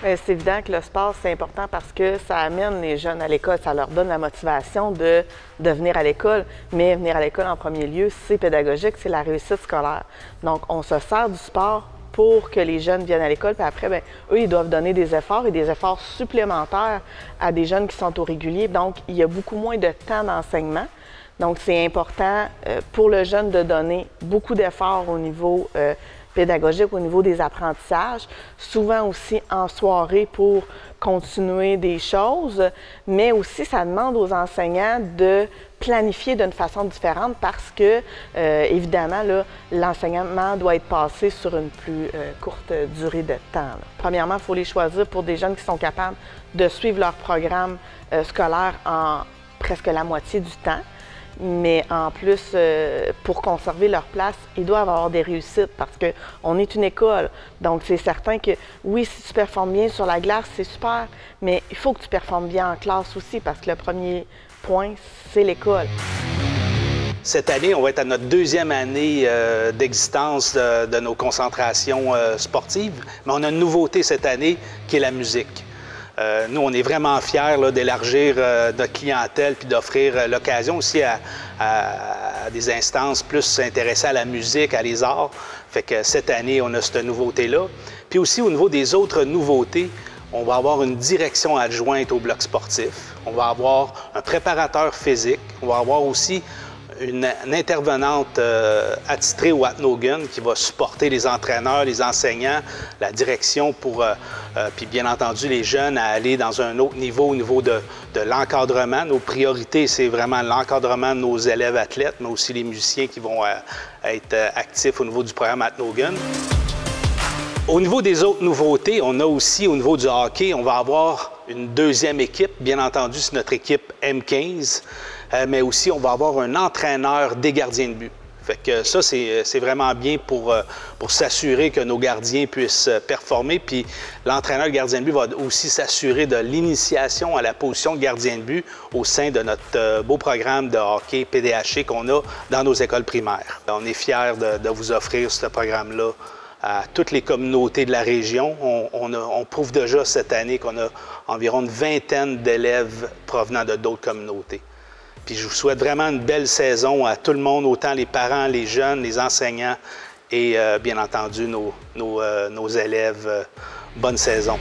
C'est évident que le sport, c'est important parce que ça amène les jeunes à l'école, ça leur donne la motivation de venir à l'école. Mais venir à l'école, en premier lieu, c'est pédagogique, c'est la réussite scolaire. Donc, on se sert du sport pour que les jeunes viennent à l'école, puis après, bien, eux, ils doivent donner des efforts et des efforts supplémentaires à des jeunes qui sont au régulier. Donc, il y a beaucoup moins de temps d'enseignement. Donc, c'est important pour le jeune de donner beaucoup d'efforts au niveau pédagogique, au niveau des apprentissages, souvent aussi en soirée pour continuer des choses, mais aussi ça demande aux enseignants de planifier d'une façon différente parce que, évidemment, l'enseignement doit être passé sur une plus courte durée de temps. Là. Premièrement, il faut les choisir pour des jeunes qui sont capables de suivre leur programme scolaire en presque la moitié du temps. Mais en plus, pour conserver leur place, ils doivent avoir des réussites parce qu'on est une école. Donc, c'est certain que, oui, si tu performes bien sur la glace, c'est super, mais il faut que tu performes bien en classe aussi parce que le premier point, c'est l'école. Cette année, on va être à notre deuxième année d'existence de nos concentrations sportives, mais on a une nouveauté cette année qui est la musique. Nous, on est vraiment fiers d'élargir notre clientèle puis d'offrir l'occasion aussi à des instances plus intéressées à la musique, à les arts. Fait que cette année, on a cette nouveauté-là. Puis aussi, au niveau des autres nouveautés, on va avoir une direction adjointe au bloc sportif. On va avoir un préparateur physique. On va avoir aussi une intervenante attitrée au Wattnogun qui va supporter les entraîneurs, les enseignants, la direction pour, puis bien entendu, les jeunes à aller dans un autre niveau, au niveau de l'encadrement. Nos priorités, c'est vraiment l'encadrement de nos élèves athlètes, mais aussi les musiciens qui vont être actifs au niveau du programme Wattnogun. Au niveau des autres nouveautés, on a aussi, au niveau du hockey, on va avoir une deuxième équipe. Bien entendu, c'est notre équipe M15, mais aussi on va avoir un entraîneur des gardiens de but. Fait que ça, c'est vraiment bien pour s'assurer que nos gardiens puissent performer. Puis l'entraîneur gardien de but va aussi s'assurer de l'initiation à la position de gardien de but au sein de notre beau programme de hockey PDHC qu'on a dans nos écoles primaires. On est fiers de vous offrir ce programme-là à toutes les communautés de la région. On prouve déjà cette année qu'on a environ une vingtaine d'élèves provenant de d'autres communautés. Puis je vous souhaite vraiment une belle saison à tout le monde, autant les parents, les jeunes, les enseignants et bien entendu nos élèves. Bonne saison.